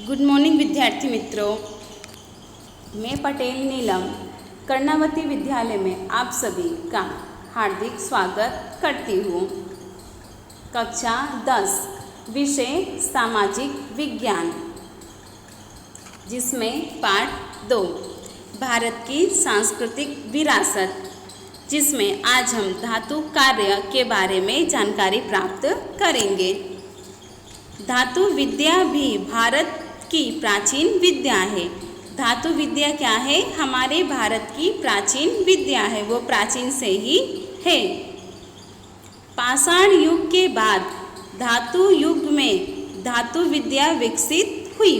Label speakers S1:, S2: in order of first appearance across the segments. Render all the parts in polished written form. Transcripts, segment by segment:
S1: Good morning विद्यार्थी मित्रों, मैं पटेल नीलम कर्णावती विद्यालय में आप सभी का हार्दिक स्वागत करती हूँ। कक्षा 10 विषय सामाजिक विज्ञान, जिसमें पाठ 2 भारत की सांस्कृतिक विरासत, जिसमें आज हम धातु कार्य के बारे में जानकारी प्राप्त करेंगे। धातु विद्या भी भारत की प्राचीन विद्या है। धातु विद्या क्या है? हमारे भारत की प्राचीन विद्या है, वो प्राचीन से ही है। पाषाण युग के बाद धातु युग में धातु विद्या विकसित हुई।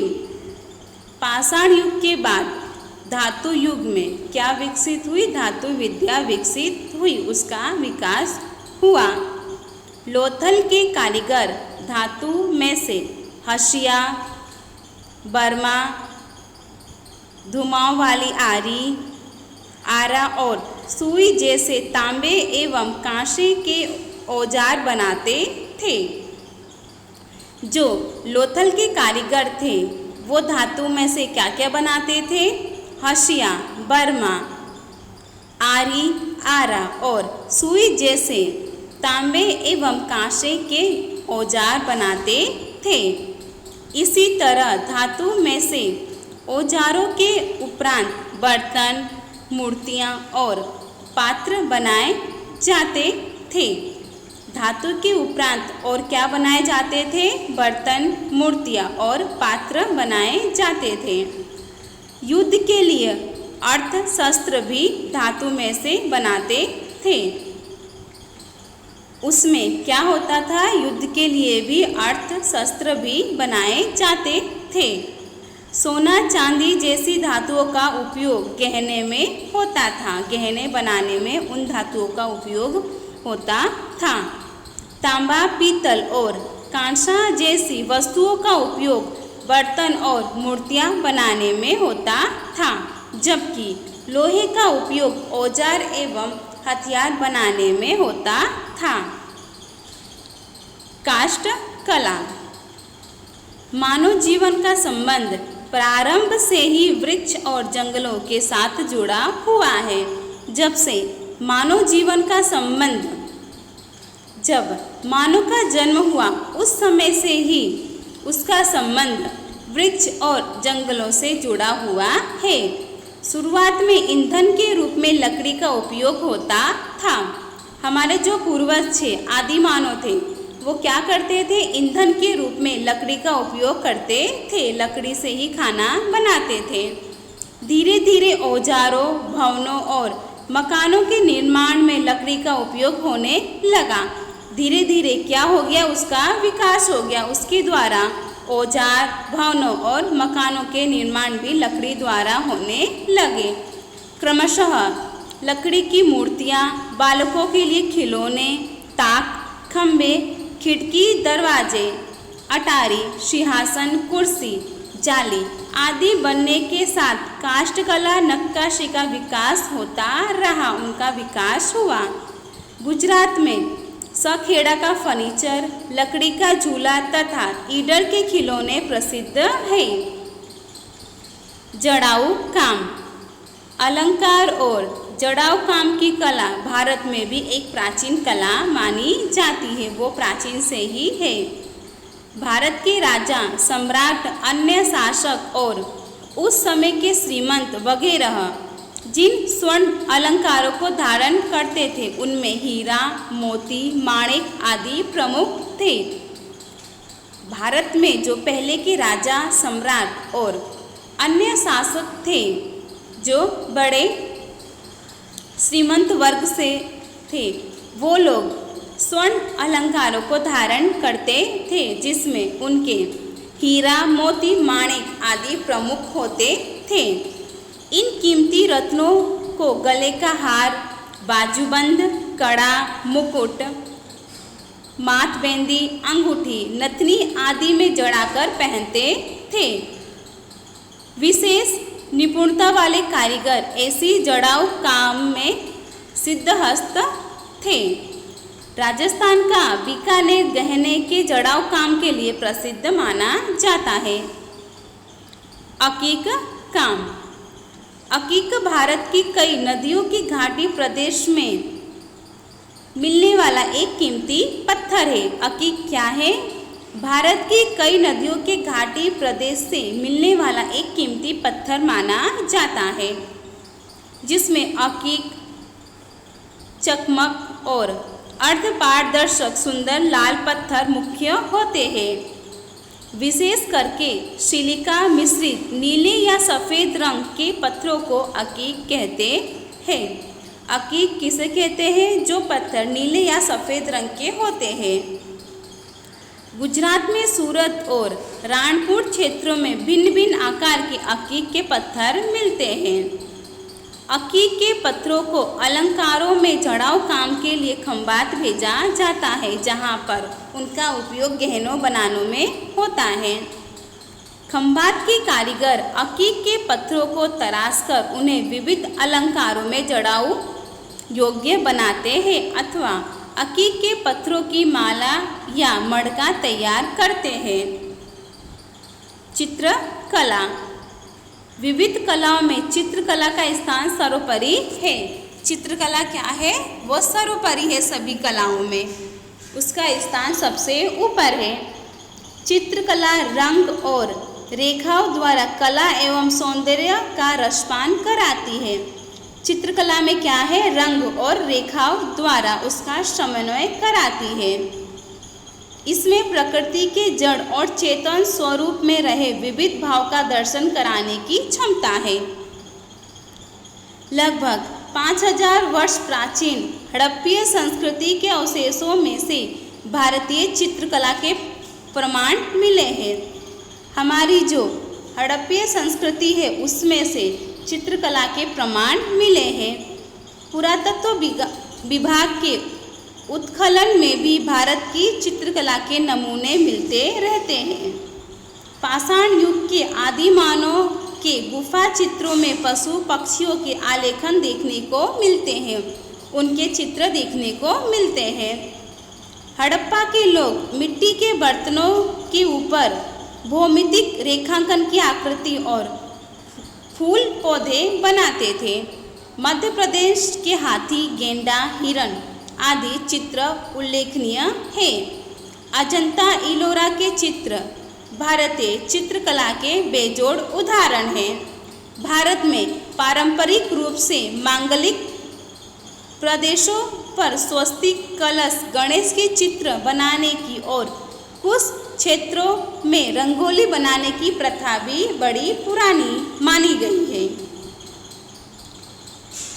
S1: पाषाण युग के बाद धातु युग में क्या विकसित हुई? धातु विद्या विकसित हुई, उसका विकास हुआ। लोथल के कारीगर धातु में से हसिया, बर्मा, धुमाव वाली आरी, आरा और सुई जैसे तांबे एवं कांसे के औजार बनाते थे। जो लोथल के कारीगर थे वो धातु में से क्या क्या बनाते थे? हसिया, बर्मा, आरी, आरा और सुई जैसे तांबे एवं कांसे के औजार बनाते थे। इसी तरह धातु में से औजारों के उपरांत बर्तन, मूर्तियाँ और पात्र बनाए जाते थे। धातु के उपरांत और क्या बनाए जाते थे? बर्तन, मूर्तियाँ और पात्र बनाए जाते थे। युद्ध के लिए अर्थ शस्त्र भी धातु में से बनाते थे। उसमें क्या होता था? युद्ध के लिए भी अर्थ शस्त्र भी बनाए जाते थे। सोना, चांदी जैसी धातुओं का उपयोग गहने में होता था। गहने बनाने में उन धातुओं का उपयोग होता था। तांबा, पीतल और कांसा जैसी वस्तुओं का उपयोग बर्तन और मूर्तियाँ बनाने में होता था, जबकि लोहे का उपयोग औजार एवं हथियार बनाने में होता था। काष्ठ कला। मानव जीवन का संबंध प्रारंभ से ही वृक्ष और जंगलों के साथ जुड़ा हुआ है। जब से मानव जीवन का संबंध, जब मानव का जन्म हुआ उस समय से ही उसका संबंध वृक्ष और जंगलों से जुड़ा हुआ है। शुरुआत में ईंधन के रूप में लकड़ी का उपयोग होता था। हमारे जो पूर्वज थे, आदि मानव थे, वो क्या करते थे? ईंधन के रूप में लकड़ी का उपयोग करते थे। लकड़ी से ही खाना बनाते थे। धीरे धीरे औजारों, भवनों और मकानों के निर्माण में लकड़ी का उपयोग होने लगा। धीरे धीरे क्या हो गया? उसका विकास हो गया। उसके द्वारा औजार, भवनों और मकानों के निर्माण भी लकड़ी द्वारा होने लगे। क्रमशः लकड़ी की मूर्तियाँ, बालकों के लिए खिलौने, ताक, खंबे, खिड़की, दरवाजे, अटारी, सिंहासन, कुर्सी, जाली आदि बनने के साथ काष्ठकला, नक्काशी का विकास होता रहा। उनका विकास हुआ। गुजरात में सखेड़ा का फर्नीचर, लकड़ी का झूला तथा ईडर के खिलौने प्रसिद्ध हैं। जड़ाऊ काम। अलंकार और जड़ाऊ काम की कला भारत में भी एक प्राचीन कला मानी जाती है। वो प्राचीन से ही है। भारत के राजा, सम्राट, अन्य शासक और उस समय के श्रीमंत वगैरह जिन स्वर्ण अलंकारों को धारण करते थे उनमें हीरा, मोती, माणिक आदि प्रमुख थे। भारत में जो पहले के राजा, सम्राट और अन्य शासक थे, जो बड़े श्रीमंत वर्ग से थे, वो लोग स्वर्ण अलंकारों को धारण करते थे, जिसमें उनके हीरा, मोती, माणिक आदि प्रमुख होते थे। इन कीमती रत्नों को गले का हार, बाजूबंद, कड़ा, मुकुट, माथबेंदी, अंगूठी, नथनी आदि में जड़ाकर पहनते थे। विशेष निपुणता वाले कारीगर ऐसी जड़ाऊ काम में सिद्धहस्त थे। राजस्थान का बीकानेर गहने के जड़ाऊ काम के लिए प्रसिद्ध माना जाता है। अकीक काम। अकीक भारत की कई नदियों की घाटी प्रदेश में मिलने वाला एक कीमती पत्थर है। अकीक क्या है? भारत की कई नदियों के घाटी प्रदेश से मिलने वाला एक कीमती पत्थर माना जाता है, जिसमें अकीक, चकमक और अर्धपारदर्शक सुंदर लाल पत्थर मुख्य होते हैं। विशेष करके सिलिका मिश्रित नीले या सफ़ेद रंग के पत्थरों को अकीक कहते हैं। अकीक किसे कहते हैं? जो पत्थर नीले या सफ़ेद रंग के होते हैं। गुजरात में सूरत और राणपुर क्षेत्रों में भिन्न भिन्न आकार के अकीक के पत्थर मिलते हैं। अकीक के पत्थरों को अलंकारों में जड़ाऊ काम के लिए खंभात भेजा जाता है, जहां पर उनका उपयोग गहनों बनाने में होता है। खंभात के कारीगर अकीक के पत्थरों को तराशकर उन्हें विविध अलंकारों में जड़ाऊ योग्य बनाते हैं अथवा अकीक के पत्थरों की माला या मड़का तैयार करते हैं। चित्रकला। विविध कलाओं में चित्रकला का स्थान सर्वोपरि है। चित्रकला क्या है? वो सर्वोपरि है सभी कलाओं में, उसका स्थान सबसे ऊपर है। चित्रकला रंग और रेखाओं द्वारा कला एवं सौंदर्य का रसपान कराती है। चित्रकला में क्या है? रंग और रेखाओं द्वारा उसका समन्वय कराती है। इसमें प्रकृति के जड़ और चेतन स्वरूप में रहे विविध भाव का दर्शन कराने की क्षमता है। लगभग 5000 वर्ष प्राचीन हड़प्पीय संस्कृति के अवशेषों में से भारतीय चित्रकला के प्रमाण मिले हैं। हमारी जो हड़प्पीय संस्कृति है उसमें से चित्रकला के प्रमाण मिले हैं। पुरातत्व विभाग के उत्खनन में भी भारत की चित्रकला के नमूने मिलते रहते हैं। पाषाण युग के आदि मानव के गुफा चित्रों में पशु पक्षियों के आलेखन देखने को मिलते हैं, उनके चित्र देखने को मिलते हैं। हड़प्पा के लोग मिट्टी के बर्तनों के ऊपर भौमितिक रेखांकन की आकृति और फूल पौधे बनाते थे। मध्य प्रदेश के हाथी, गेंडा, हिरण आदि चित्र उल्लेखनीय है। अजंता इलोरा के चित्र भारतीय चित्रकला के बेजोड़ उदाहरण हैं। भारत में पारंपरिक रूप से मांगलिक प्रदेशों पर स्वस्तिक, कलश, गणेश के चित्र बनाने की और कुछ क्षेत्रों में रंगोली बनाने की प्रथा भी बड़ी पुरानी मानी गई है।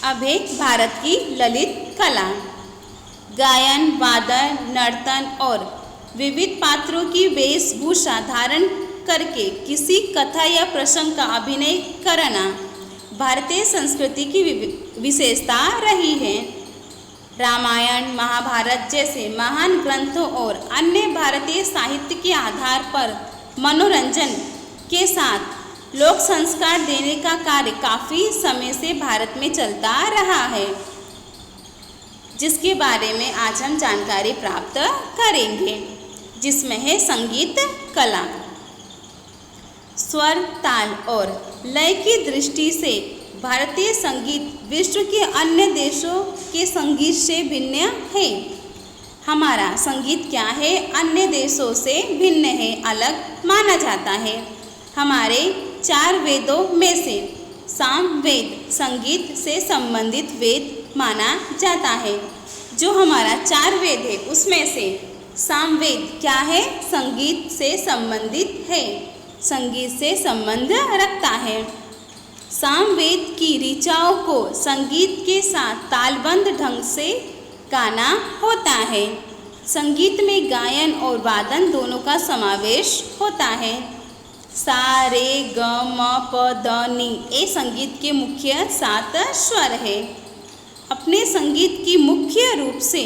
S1: अब है भारत की ललित कला। गायन, वादन, नर्तन और विविध पात्रों की वेशभूषा धारण करके किसी कथा या प्रसंग का अभिनय करना भारतीय संस्कृति की विशेषता रही है। रामायण, महाभारत जैसे महान ग्रंथों और अन्य भारतीय साहित्य के आधार पर मनोरंजन के साथ लोक संस्कार देने का कार्य काफ़ी समय से भारत में चलता रहा है, जिसके बारे में आज हम जानकारी प्राप्त करेंगे, जिसमें है संगीत कला। स्वर, ताल और लय की दृष्टि से भारतीय संगीत विश्व के अन्य देशों के संगीत से भिन्न है। हमारा संगीत क्या है? अन्य देशों से भिन्न है, अलग माना जाता है। हमारे 4 वेदों में से सामवेद संगीत से संबंधित वेद माना जाता है। जो हमारा 4 वेद है उसमें से सामवेद क्या है? संगीत से संबंधित है, संगीत से संबंध रखता है। सामवेद की ऋचाओं को संगीत के साथ तालबद्ध ढंग से गाना होता है। संगीत में गायन और वादन दोनों का समावेश होता है। सा, रे, ग, म, प, ध, नि ये संगीत के मुख्य 7 स्वर है। अपने संगीत की मुख्य रूप से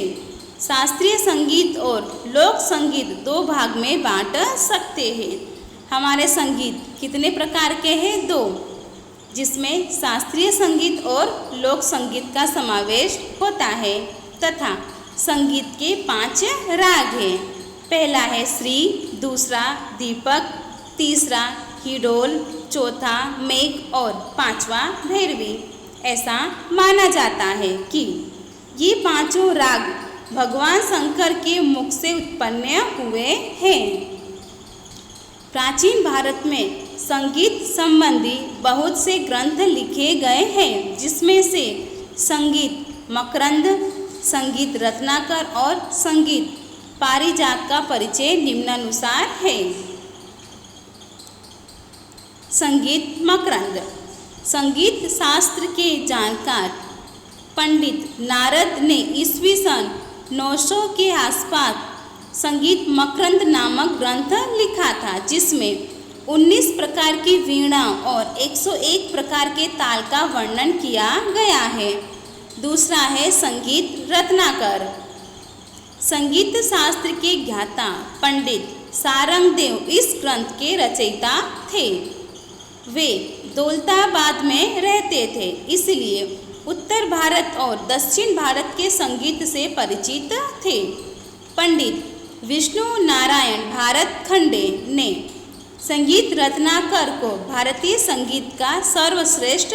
S1: शास्त्रीय संगीत और लोक संगीत 2 भाग में बांट सकते हैं। हमारे संगीत कितने प्रकार के हैं? 2, जिसमें शास्त्रीय संगीत और लोक संगीत का समावेश होता है तथा संगीत के 5 राग हैं। पहला है श्री, दूसरा दीपक, तीसरा हिडोल, चौथा मेघ और पांचवा भैरवी। ऐसा माना जाता है कि ये पांचों राग भगवान शंकर के मुख से उत्पन्न हुए हैं। प्राचीन भारत में संगीत संबंधी बहुत से ग्रंथ लिखे गए हैं, जिसमें से संगीत मकरंद, संगीत रत्नाकर और संगीत पारिजात का परिचय निम्नानुसार है। संगीत मकरंद। संगीत शास्त्र के जानकार पंडित नारद ने ईस्वी सन 900 के आसपास संगीत मकरंद नामक ग्रंथ लिखा था, जिसमें 19 प्रकार की वीणा और 101 प्रकार के ताल का वर्णन किया गया है। दूसरा है संगीत रत्नाकर। संगीत शास्त्र के ज्ञाता पंडित सारंगदेव इस ग्रंथ के रचयिता थे। वे दौलताबाद में रहते थे, इसलिए उत्तर भारत और दक्षिण भारत के संगीत से परिचित थे। पंडित विष्णु नारायण भारत खंडे ने संगीत रत्नाकर को भारतीय संगीत का सर्वश्रेष्ठ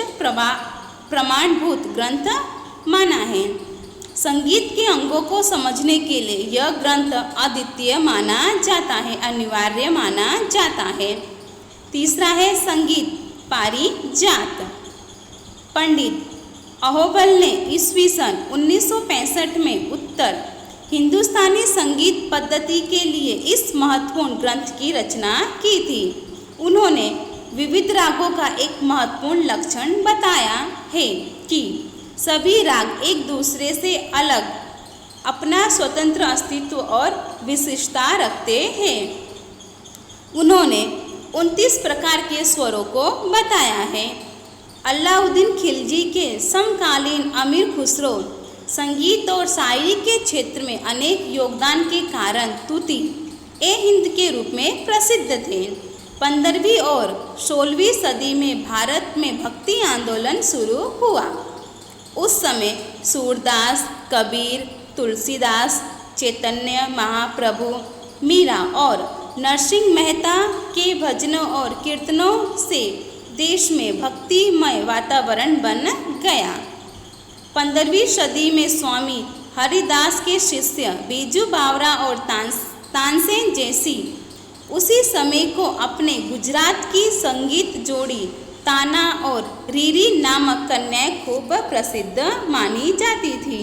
S1: प्रमाणभूत ग्रंथ माना है। संगीत के अंगों को समझने के लिए यह ग्रंथ अद्वितीय माना जाता है, अनिवार्य माना जाता है। तीसरा है संगीत पारिजात। पंडित अहोबल ने ईस्वी सन 1965 में उत्तर हिंदुस्तानी संगीत पद्धति के लिए इस महत्वपूर्ण ग्रंथ की रचना की थी। उन्होंने विविध रागों का एक महत्वपूर्ण लक्षण बताया है कि सभी राग एक दूसरे से अलग अपना स्वतंत्र अस्तित्व और विशिष्टता रखते हैं। उन्होंने 29 प्रकार के स्वरों को बताया है। अलाउद्दीन खिलजी के समकालीन अमीर खुसरो संगीत और शायरी के क्षेत्र में अनेक योगदान के कारण तूती ए हिंद के रूप में प्रसिद्ध थे। 15वीं और 16वीं सदी में भारत में भक्ति आंदोलन शुरू हुआ। उस समय सूरदास, कबीर, तुलसीदास, चैतन्य महाप्रभु, मीरा और नरसिंह मेहता के भजनों और कीर्तनों से देश में भक्तिमय वातावरण बन गया। 15वीं सदी में स्वामी हरिदास के शिष्य बीजू बावरा और तानसेन जैसी उसी समय को अपने गुजरात की संगीत जोड़ी ताना और रीरी नामक कन्याएं खूब प्रसिद्ध मानी जाती थी।